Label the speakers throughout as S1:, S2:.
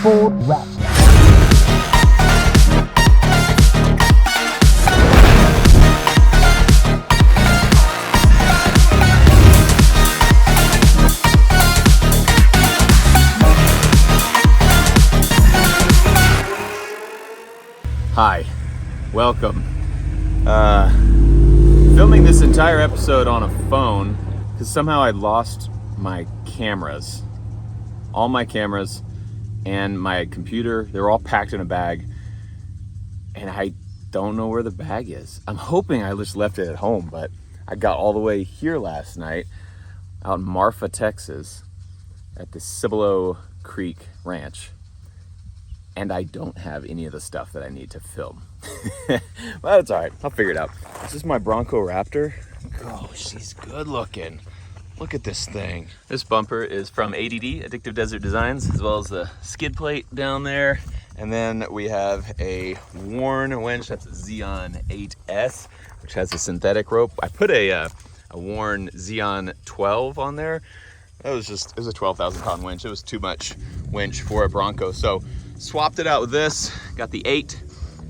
S1: Ford Raptor.
S2: Hi, welcome. Filming this entire episode on a phone because somehow I lost my cameras. All my cameras and my computer, they're all packed in a bag and I don't know where the bag is. I'm hoping I just left it at home, but I got all the way here last night out in Marfa, Texas at the Cibolo Creek Ranch. And I don't have any of the stuff that I need to film. But it's all right, I'll figure it out. This is my Bronco Raptor. Oh, she's good looking. Look at this thing. This bumper is from ADD, Addictive Desert Designs, as well as the skid plate down there. And then we have a worn winch, that's a Xeon 8S, which has a synthetic rope. I put a worn Xeon 12 on there. It was a 12,000 pound winch. It was too much winch for a Bronco. So swapped it out with this, got the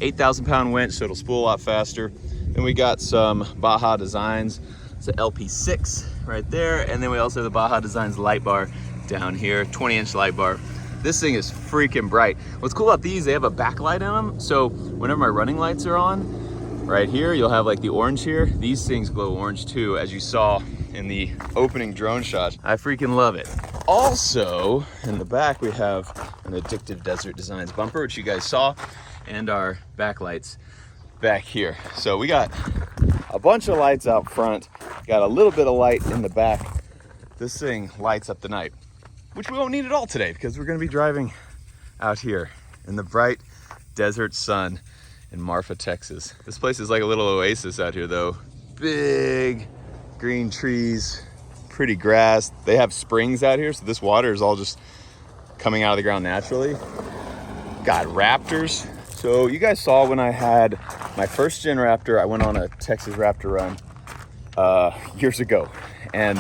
S2: 8,000 pound winch, so it'll spool a lot faster. Then we got some Baja Designs. It's an LP6 right there. And then we also have the Baja Designs light bar down here, 20-inch light bar. This thing is freaking bright. What's cool about these, they have a backlight on them. So whenever my running lights are on, right here, you'll have like the orange here. These things glow orange too, as you saw in the opening drone shot. I freaking love it. Also, in the back, we have an Addictive Desert Designs bumper, which you guys saw, and our backlights back here. So we got a bunch of lights out front, got a little bit of light in the back. This thing lights up the night, which we won't need at all today because we're gonna be driving out here in the bright desert sun in Marfa, Texas. This place is like a little oasis out here though. Big green trees, pretty grass. They have springs out here, so this water is all just coming out of the ground naturally. Got Raptors. So you guys saw when I had my first gen Raptor, I went on a Texas Raptor run years ago. And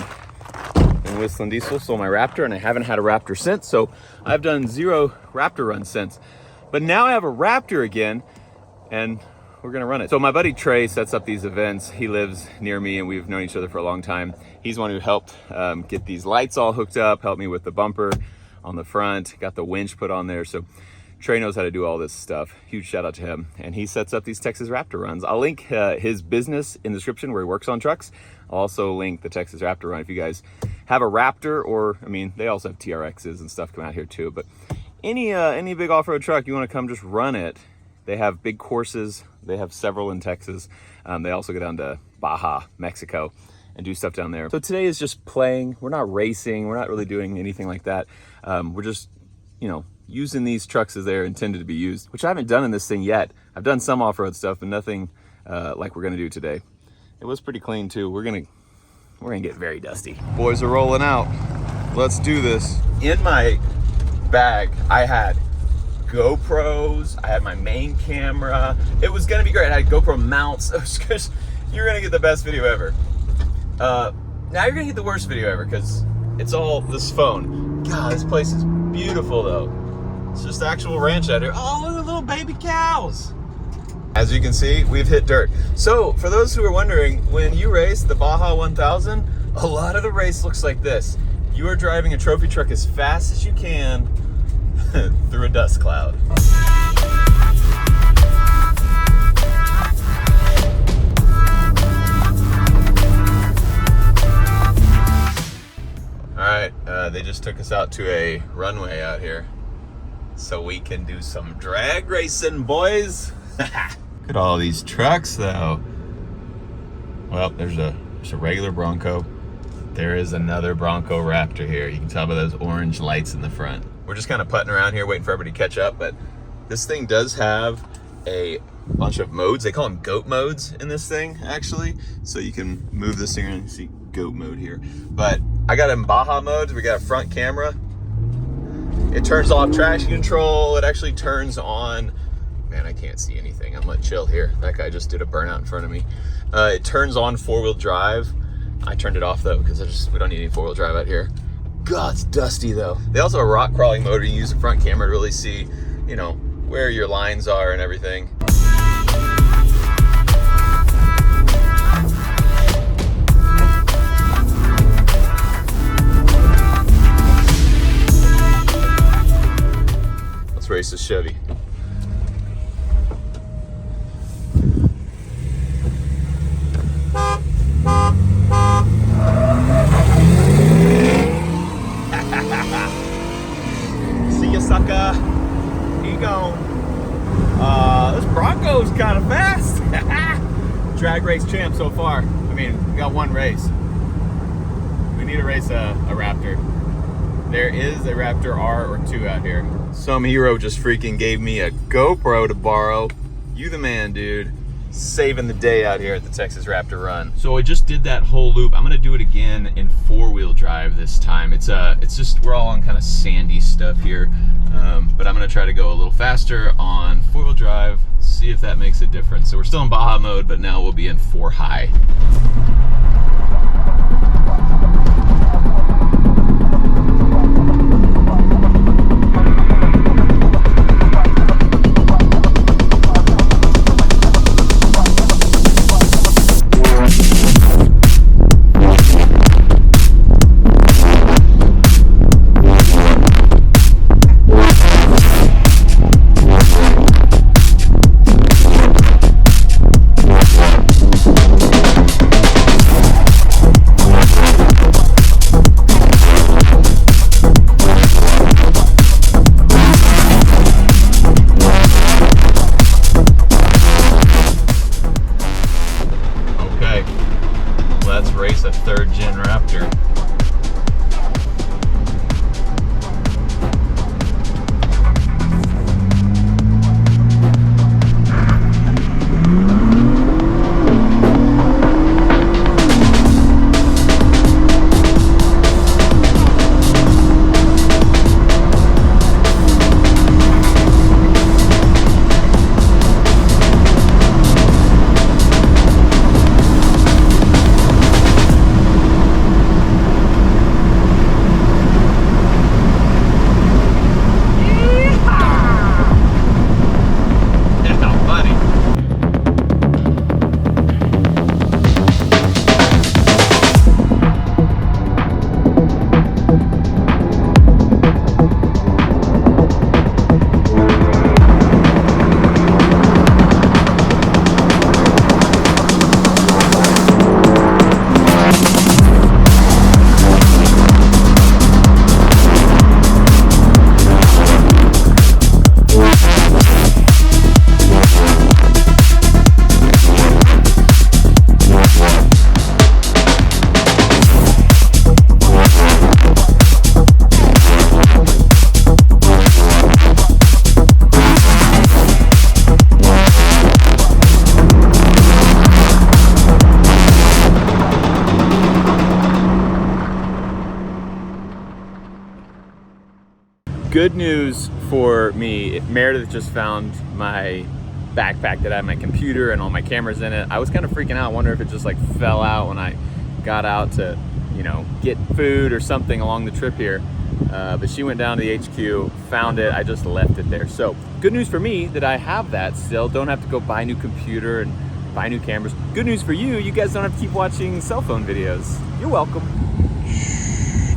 S2: Whistling Diesel sold my Raptor and I haven't had a Raptor since. So I've done 0 Raptor runs since. But now I have a Raptor again and we're gonna run it. So my buddy Trey sets up these events. He lives near me and we've known each other for a long time. He's one who helped get these lights all hooked up, helped me with the bumper on the front, got the winch put on there. So Trey knows how to do all this stuff. Huge shout out to him. And he sets up these Texas Raptor runs. I'll link his business in the description where he works on trucks. I'll also link the Texas Raptor run if you guys have a Raptor, or I mean, they also have TRXs and stuff come out here too. But any big off-road truck, you wanna come just run it. They have big courses. They have several in Texas. They also go down to Baja, Mexico, and do stuff down there. So today is just playing. We're not racing. We're not really doing anything like that. We're just, using these trucks as they're intended to be used, which I haven't done in this thing yet. I've done some off-road stuff, but nothing like we're gonna do today. It was pretty clean too. We're gonna get very dusty. Boys are rolling out. Let's do this. In my bag, I had GoPros, I had my main camera. It was gonna be great. I had GoPro mounts. You're gonna get the best video ever. Now you're gonna get the worst video ever because it's all this phone. God, this place is beautiful though. It's just actual ranch out here. Oh, look at little baby cows. As you can see, we've hit dirt. So for those who are wondering, when you race the Baja 1000, a lot of the race looks like this. You are driving a trophy truck as fast as you can through a dust cloud. All right, they just took us out to a runway out here so we can do some drag racing, boys. Look at all these trucks though. Well, there's a regular Bronco. There is another Bronco Raptor here. You can tell by those orange lights in the front. We're just kind of putting around here waiting for everybody to catch up, but this thing does have a bunch of modes. They call them goat modes in this thing, actually. So you can move this thing around and see goat mode here. But I got it in Baja modes. We got a front camera. It turns off traction control. It actually turns on, man, I can't see anything. I'm gonna chill here. That guy just did a burnout in front of me. It turns on 4-wheel drive. I turned it off though, because we don't need any 4-wheel drive out here. God, it's dusty though. They also have a rock crawling mode. You use the front camera to really see, you know, where your lines are and everything. Let's race this Chevy. See ya, sucker. Here you go. This Bronco's kind of fast. Drag race champ so far. I mean, we got one race. We need to race a Raptor. There is a Raptor R or 2 out here. Some hero just freaking gave me a GoPro to borrow. You the man, dude. Saving the day out here at the Texas Raptor Run. So I just did that whole loop. I'm gonna do it again in 4-wheel drive this time. It's just, we're all on kind of sandy stuff here. But I'm gonna try to go a little faster on 4-wheel drive, see if that makes a difference. So we're still in Baja mode, but now we'll be in 4 high. Race a 3rd gen Raptor. Good news for me, Meredith just found my backpack that had my computer and all my cameras in it. I was kind of freaking out, wondering if it just like fell out when I got out to, you know, get food or something along the trip here. But she went down to the HQ, found it, I just left it there. So good news for me that I have that still, don't have to go buy a new computer and buy new cameras. Good news for you, you guys don't have to keep watching cell phone videos. You're welcome.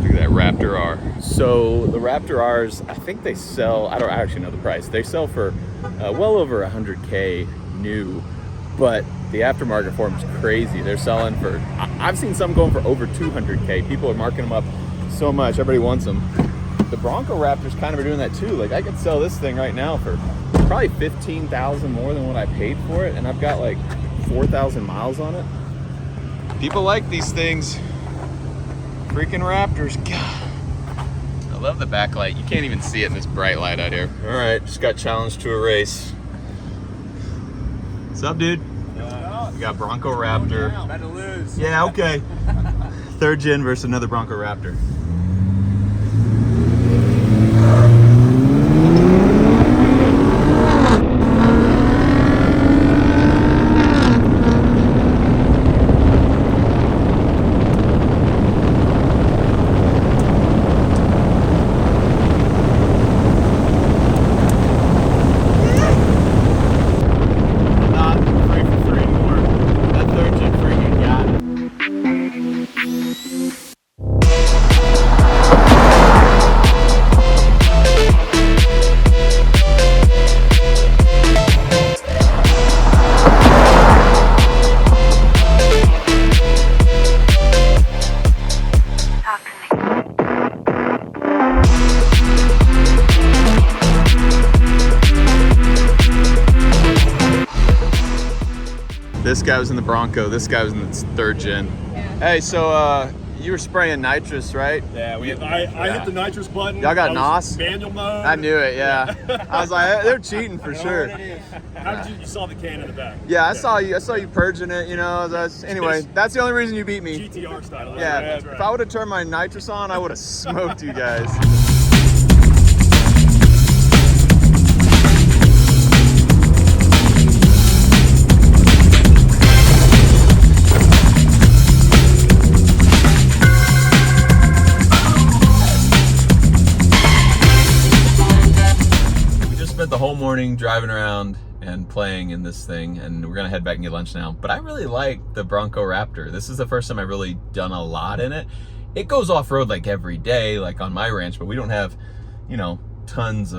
S2: Look at that Raptor R. So the Raptor Rs, I think they sell, I don't actually know the price. They sell for well over 100K new, but the aftermarket for them is crazy. They're selling for, I've seen some going for over 200K. People are marking them up so much, everybody wants them. The Bronco Raptors kind of are doing that too. Like I could sell this thing right now for probably 15,000 more than what I paid for it, and I've got like 4,000 miles on it. People like these things. Freaking Raptors, God. I love the backlight. You can't even see it in this bright light out here. All right, just got challenged to a race. What's up, dude? We got Bronco Raptor.
S1: About to lose.
S2: Yeah, okay. 3rd gen versus another Bronco Raptor. guy was in the Bronco. This guy was in the 3rd gen.
S1: Yeah.
S2: Hey, so you were spraying nitrous, right?
S3: Yeah, I hit the nitrous button.
S2: Y'all got NOS?
S3: Manual mode.
S2: I knew it, yeah. I was like, they're cheating for sure.
S3: How did you saw the can in the back?
S2: Yeah, I saw you purging it, you know. Anyway, that's the only reason you beat me.
S3: GTR style.
S2: Yeah,
S3: That's right.
S2: if I would have turned my nitrous on, I would have smoked you guys. Spent the whole morning driving around and playing in this thing, and we're gonna head back and get lunch now. But I really like the Bronco Raptor. This is the first time I've really done a lot in it. It goes off-road like every day, like on my ranch, but we don't have, you know, tons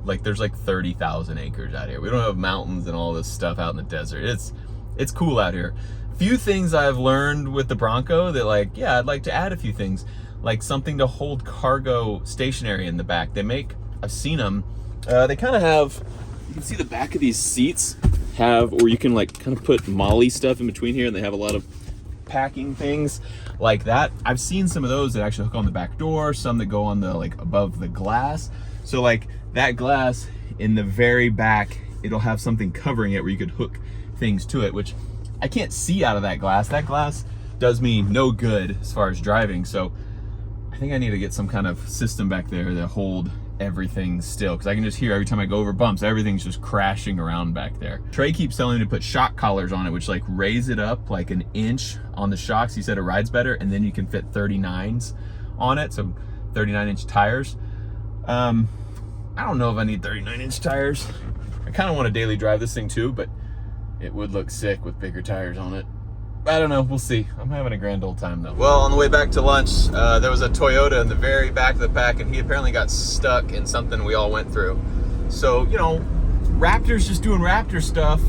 S2: like there's like 30,000 acres out here. We don't have mountains and all this stuff out in the desert. It's cool out here. Few things I've learned with the Bronco that, like, yeah, I'd like to add a few things, like something to hold cargo stationary in the back. I've seen them. They kind of have, you can see the back of these seats have, or you can like kind of put molly stuff in between here, and they have a lot of packing things like that. I've seen some of those that actually hook on the back door, some that go on the, like, above the glass. So like that glass in the very back, it'll have something covering it where you could hook things to it, which I can't see out of that glass. That glass does me no good as far as driving. So I think I need to get some kind of system back there that hold everything still, because I can just hear every time I go over bumps, everything's just crashing around back there. Trey keeps telling me to put shock collars on it, which like raise it up like an inch on the shocks. He said it rides better, and then you can fit 39s on it, so 39-inch tires. I don't know if I need 39-inch tires. I kind of want to daily drive this thing too, but it would look sick with bigger tires on it. I don't know, we'll see. I'm having a grand old time though. Well, on the way back to lunch, there was a Toyota in the very back of the pack, and he apparently got stuck in something we all went through. So, you know, Raptor's just doing Raptor stuff.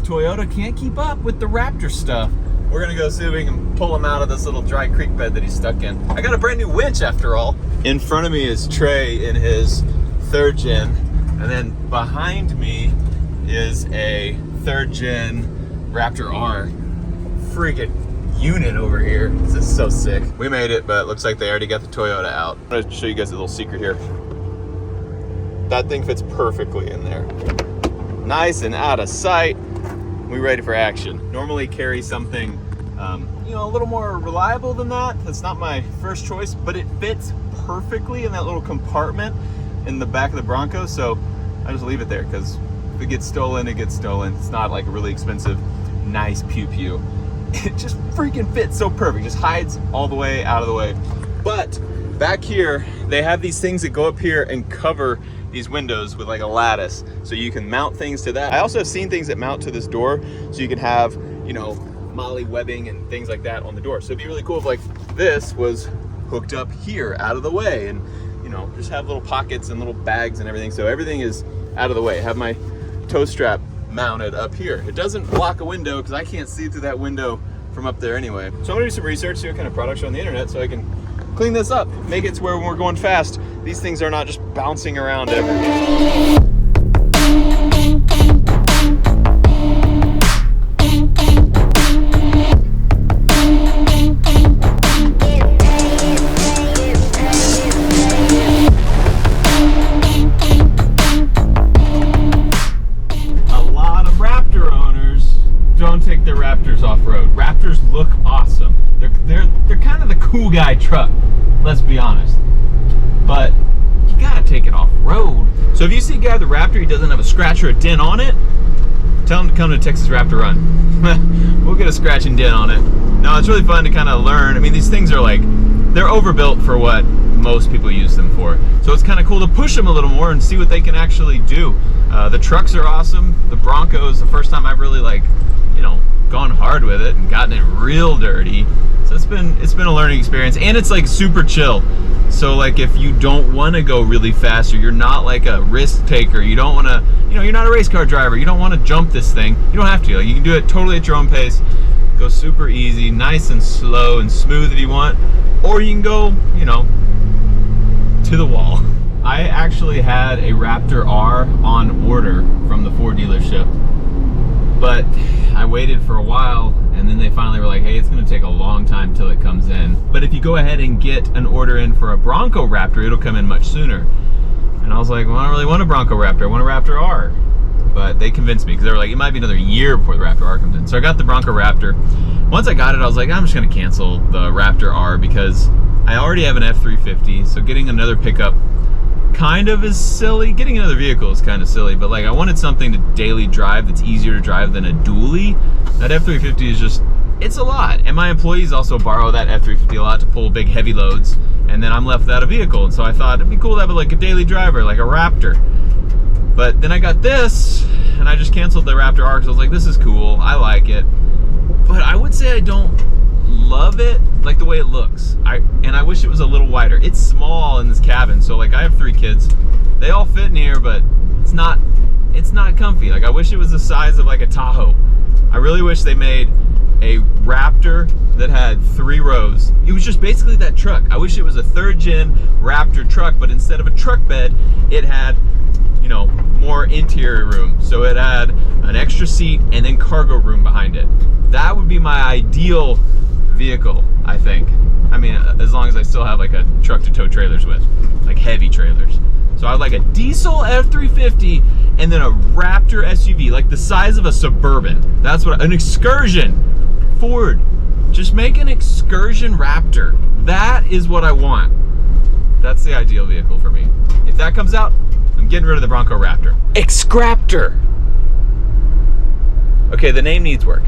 S2: Toyota can't keep up with the Raptor stuff. We're gonna go see if we can pull him out of this little dry creek bed that he's stuck in. I got a brand new winch after all. In front of me is Trey in his 3rd gen, and then behind me is a 3rd gen Raptor R. Freaking unit over here. This is so sick. We made it, but it looks like they already got the Toyota out. I'm gonna show you guys a little secret here. That thing fits perfectly in there. Nice and out of sight. We ready for action. Normally carry something, you know, a little more reliable than that. That's not my first choice, but it fits perfectly in that little compartment in the back of the Bronco. So I just leave it there, because if it gets stolen, it gets stolen. It's not like a really expensive, nice pew-pew. It just freaking fits so perfect. Just hides all the way out of the way. But back here, they have these things that go up here and cover these windows with like a lattice, so you can mount things to that. I also have seen things that mount to this door, so you can have, you know, molly webbing and things like that on the door. So it'd be really cool if like this was hooked up here out of the way, and, you know, just have little pockets and little bags and everything, so everything is out of the way. Have my tow strap mounted up here. It doesn't block a window, because I can't see through that window from up there anyway. So I'm gonna do some research, see what kind of products are on the internet, so I can clean this up, make it to where when we're going fast, these things are not just bouncing around everywhere. Don't take their Raptors off-road. Raptors look awesome. They're kind of the cool guy truck, let's be honest. But you gotta take it off-road. So if you see a guy with a Raptor, he doesn't have a scratch or a dent on it, tell him to come to Texas Raptor Run. We'll get a scratch and dent on it. No, it's really fun to kind of learn. I mean, these things are like, they're overbuilt for what most people use them for. So it's kind of cool to push them a little more and see what they can actually do. The trucks are awesome. The Bronco is the first time I've really, like, you know, gone hard with it and gotten it real dirty. So it's been a learning experience, and it's like super chill. So like if you don't want to go really fast, or you're not like a risk taker, you don't want to, you know, you're not a race car driver, you don't want to jump this thing, you don't have to. Like, you can do it totally at your own pace. Go super easy, nice and slow and smooth if you want, or you can go, you know, to the wall. I actually had a Raptor R on order from the Ford dealership. But I waited for a while, and then they finally were like, hey, it's gonna take a long time till it comes in. But if you go ahead and get an order in for a Bronco Raptor, it'll come in much sooner. And I was like, well, I don't really want a Bronco Raptor, I want a Raptor R. But they convinced me, because they were like, it might be another year before the Raptor R comes in. So I got the Bronco Raptor. Once I got it, I was like, I'm just gonna cancel the Raptor R because I already have an F350, so getting another pickup kind of is silly. Getting another vehicle is kind of silly, but like I wanted something to daily drive that's easier to drive than a dually. That F350 is just, it's a lot. And my employees also borrow that F350 a lot to pull big heavy loads, and then I'm left without a vehicle. And so I thought it'd be cool to have like a daily driver, like a Raptor. But then I got this, and I just canceled the Raptor R because I was like, this is cool, I like it. But I would say I don't love it, like the way it looks. And I wish it was a little wider. It's small in this cabin, so like I have 3 kids. They all fit in here, but it's not comfy. Like I wish it was the size of like a Tahoe. I really wish they made a Raptor that had 3 rows. It was just basically that truck. I wish it was a 3rd gen Raptor truck, but instead of a truck bed, it had, you know, more interior room. So it had an extra seat and then cargo room behind it. That would be my ideal vehicle, I think. I mean, as long as I still have like a truck to tow trailers with, like heavy trailers. So I would like a diesel F350 and then a Raptor SUV, like the size of a Suburban. That's what, an Excursion. Ford, just make an Excursion Raptor. That is what I want. That's the ideal vehicle for me. If that comes out, I'm getting rid of the Bronco Raptor. Excraptor. Okay, the name needs work.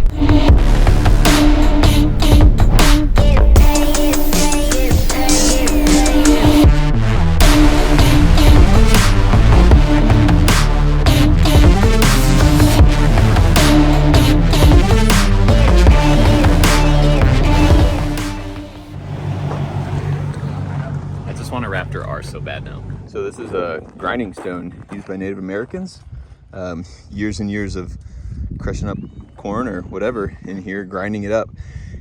S2: I just want a Raptor R so bad now. So this is a grinding stone used by Native Americans. Years and years of crushing up corn or whatever in here, grinding it up.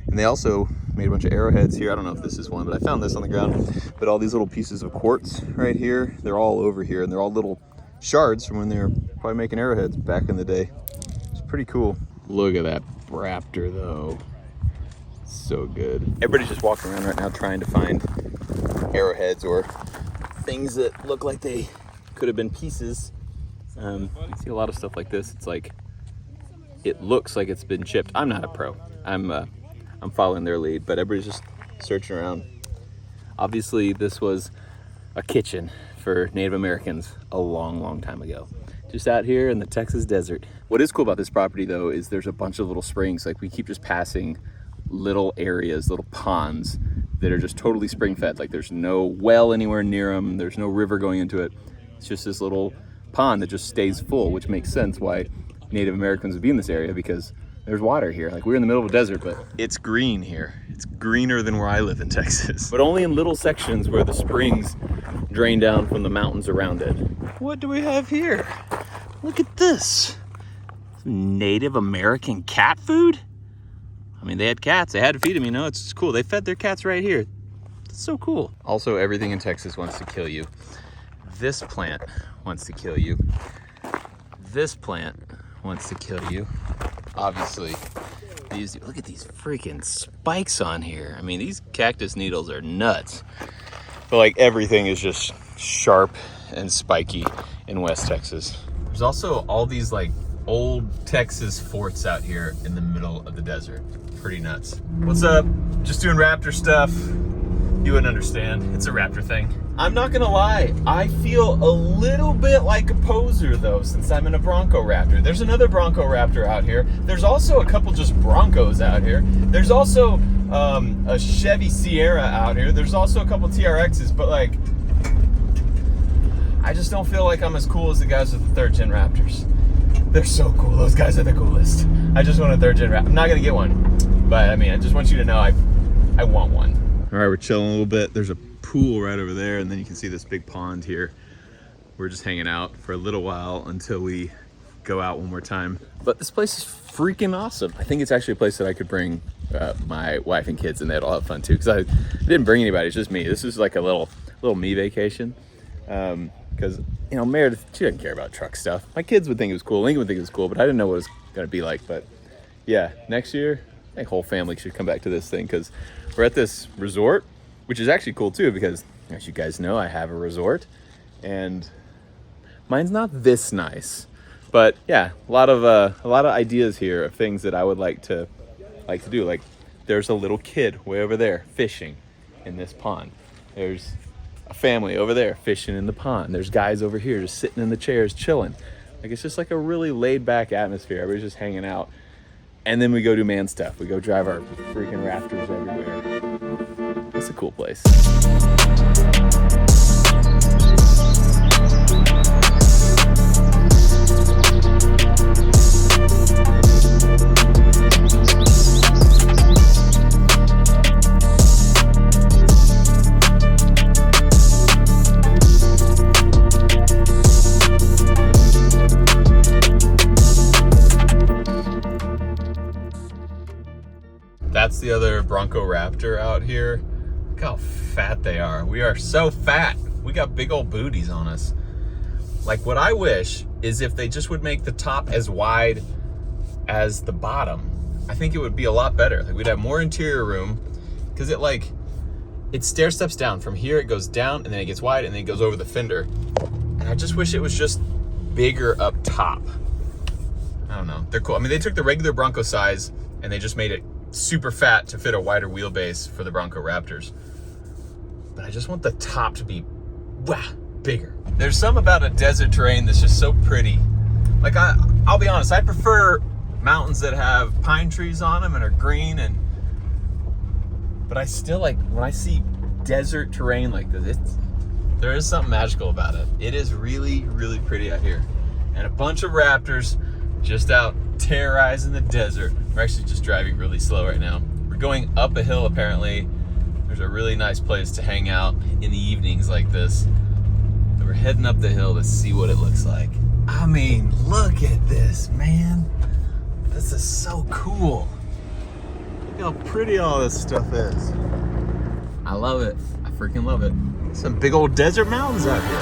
S2: And they also made a bunch of arrowheads here. I don't know if this is one, but I found this on the ground. But all these little pieces of quartz right here, they're all over here, and they're all little shards from when they were probably making arrowheads back in the day. It's pretty cool. Look at that Raptor though. So good. Everybody's just walking around right now trying to find arrowheads or things that look like they could have been pieces. You see a lot of stuff like this. It's like, it looks like it's been chipped. I'm not a pro. I'm following their lead, but everybody's just searching around. Obviously, this was a kitchen for Native Americans a long, long time ago. Just out here in the Texas desert. What is cool about this property though is there's a bunch of little springs. Like we keep just passing little areas, little ponds that are just totally spring fed. Like there's no well anywhere near them. There's no river going into it. It's just this little pond that just stays full, which makes sense why Native Americans would be in this area, because there's water here. Like we're in the middle of a desert, but it's green here. It's greener than where I live in Texas, but only in little sections where the springs drain down from the mountains around it. What do we have here? Look at this. Native American cat food? I mean, they had cats. They had to feed them, you know? It's cool. They fed their cats right here. It's so cool. Also, everything in Texas wants to kill you. This plant wants to kill you. This plant wants to kill you. Obviously, look at these freaking spikes on here. I mean, these cactus needles are nuts. But like everything is just sharp and spiky in West Texas. There's also all these like old Texas forts out here in the middle of the desert. Pretty nuts. What's up? Just doing Raptor stuff. You wouldn't understand. It's a Raptor thing. I'm not gonna lie, I feel a little bit like a poser though, since I'm in a Bronco Raptor. There's another Bronco Raptor out here. There's also a couple just Broncos out here. There's also a Chevy Sierra out here. There's also a couple TRXs, but like, I just don't feel like I'm as cool as the guys with the 3rd gen Raptors. They're so cool. Those guys are the coolest. I just want a 3rd gen Raptor. I'm not gonna get one, but I mean, I just want you to know I want one. All right, we're chilling a little bit. There's a pool right over there, and then you can see this big pond here. We're just hanging out for a little while until we go out one more time. But this place is freaking awesome. I think it's actually a place that I could bring my wife and kids, and they'd all have fun too, because I didn't bring anybody. It's just me. This is like a little me vacation. because, you know, Meredith, she doesn't care about truck stuff. My kids would think it was cool. Lincoln would think it was cool, but I didn't know what it was going to be like. But yeah, next year, I think whole family should come back to this thing because we're at this resort, which is actually cool too because, as you guys know, I have a resort and mine's not this nice. But yeah, a lot of ideas here of things that I would like to do. Like, there's a little kid way over there fishing in this pond. There's a family over there fishing in the pond. There's guys over here just sitting in the chairs chilling. Like, it's just like a really laid back atmosphere. Everybody's just hanging out. And then we go do man stuff. We go drive our freaking Raptors everywhere. It's a cool place. That's the other Bronco Raptor out here. Look how fat they are. We are so fat. We got big old booties on us. Like, what I wish is if they just would make the top as wide as the bottom. I think it would be a lot better. Like, we'd have more interior room because it stair steps down. From here it goes down and then it gets wide and then it goes over the fender. And I just wish it was just bigger up top. I don't know. They're cool. I mean, they took the regular Bronco size and they just made it super fat to fit a wider wheelbase for the Bronco Raptors. But I just want the top to be bigger. There's some about a desert terrain that's just so pretty. Like, I'll be honest, I prefer mountains that have pine trees on them and are green, but I still like when I see desert terrain like this, there is something magical about it. It is really, really pretty out here. And a bunch of Raptors just out terrorizing the desert. We're actually just driving really slow right now. We're going up a hill apparently. There's a really nice place to hang out in the evenings like this. So we're heading up the hill to see what it looks like. I mean, look at this, man. This is so cool. Look how pretty all this stuff is. I love it. I freaking love it. Some big old desert mountains out here.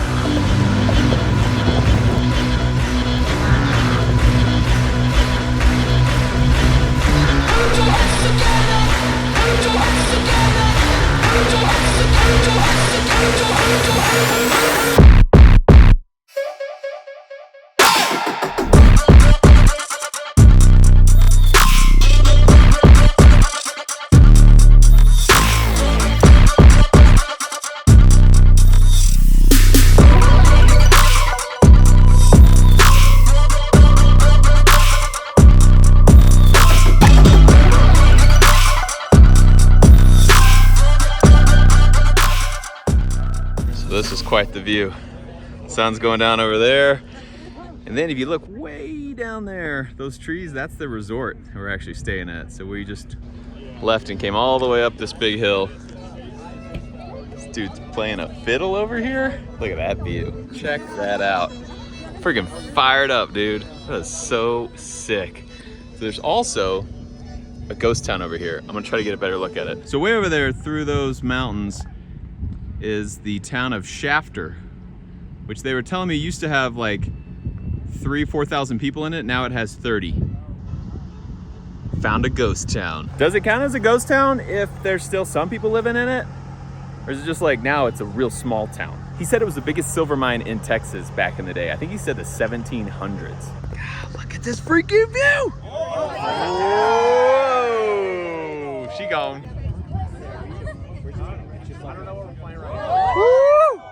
S2: This is quite the view. Sun's going down over there. And then if you look way down there, those trees, that's the resort we're actually staying at. So we just left and came all the way up this big hill. This dude's playing a fiddle over here. Look at that view. Check that out. Freaking fired up, dude. That is so sick. So there's also a ghost town over here. I'm gonna try to get a better look at it. So way over there through those mountains is the town of Shafter, which they were telling me used to have like 4,000 people in it. Now it has 30. Found a ghost town. Does it count as a ghost town if there's still some people living in it? Or is it just like now it's a real small town? He said it was the biggest silver mine in Texas back in the day. I think he said the 1700s. God, look at this freaking view! Whoa! She gone. Woo!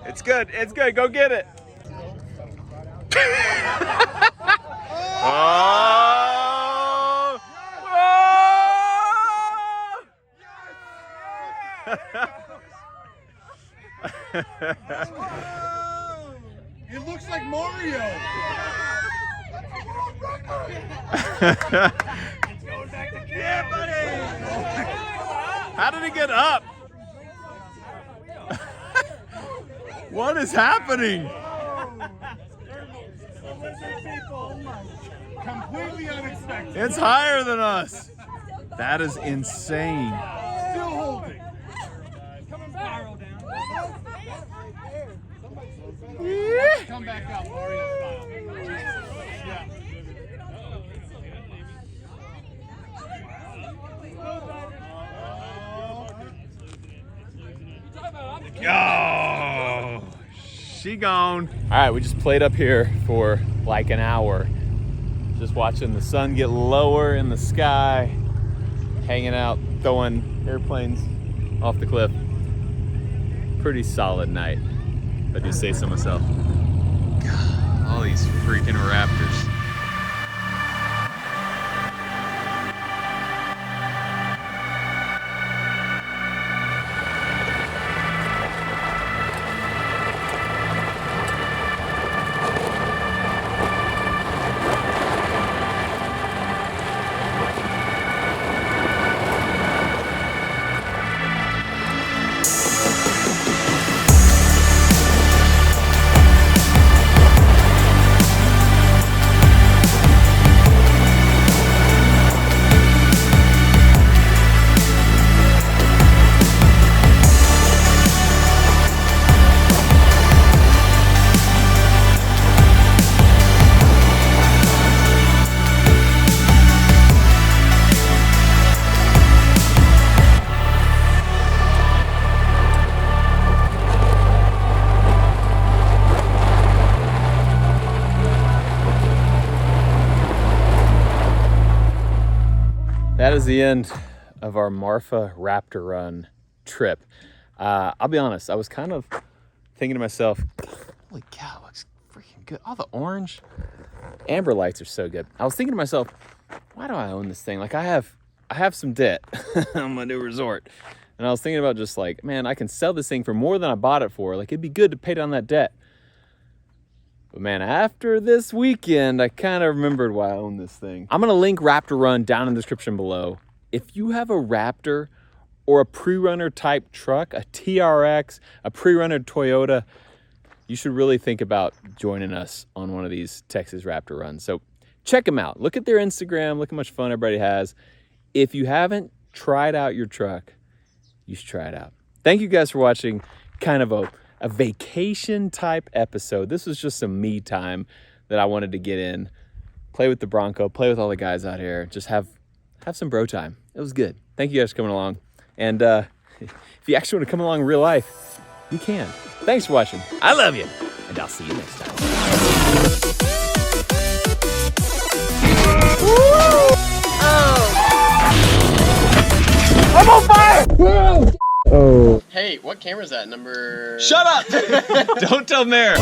S2: It's good. It's good. Go get it. Oh!
S1: Whoa! It looks like Mario. It's going back to camp, buddy.
S2: How did it get up? What is happening?
S1: Completely unexpected.
S2: It's higher than us. That is insane.
S1: Still holding.
S4: Coming back.
S1: Come back up, Mario style. Yeah.
S2: Oh, she gone. All right, we just played up here for like an hour. Just watching the sun get lower in the sky, hanging out, throwing airplanes off the cliff. Pretty solid night, if I do say so myself. God, all these freaking Raptors. That is the end of our Marfa Raptor Run trip. I'll be honest, I was kind of thinking to myself, holy cow, it looks freaking good. All the orange amber lights are so good. I was thinking to myself, why do I own this thing? Like I have some debt on my new resort. And I was thinking about just like, man, I can sell this thing for more than I bought it for. Like it'd be good to pay down that debt. But man, after this weekend, I kind of remembered why I own this thing. I'm gonna link Raptor Run down in the description below. If you have a Raptor or a pre-runner type truck, a TRX, a pre-runner Toyota, you should really think about joining us on one of these Texas Raptor runs. So check them out. Look at their Instagram, look how much fun everybody has. If you haven't tried out your truck, you should try it out. Thank you guys for watching kind of a vacation type episode. This was just some me time that I wanted to get in, play with the Bronco, play with all the guys out here, just have some bro time. It was good. Thank you guys for coming along. And if you actually want to come along in real life, you can. Thanks for watching. I love you, and I'll see you next time. I'm on fire! Whoa! Oh.
S4: Hey, what camera is that? Number...
S2: Shut up! Don't tell Mayor.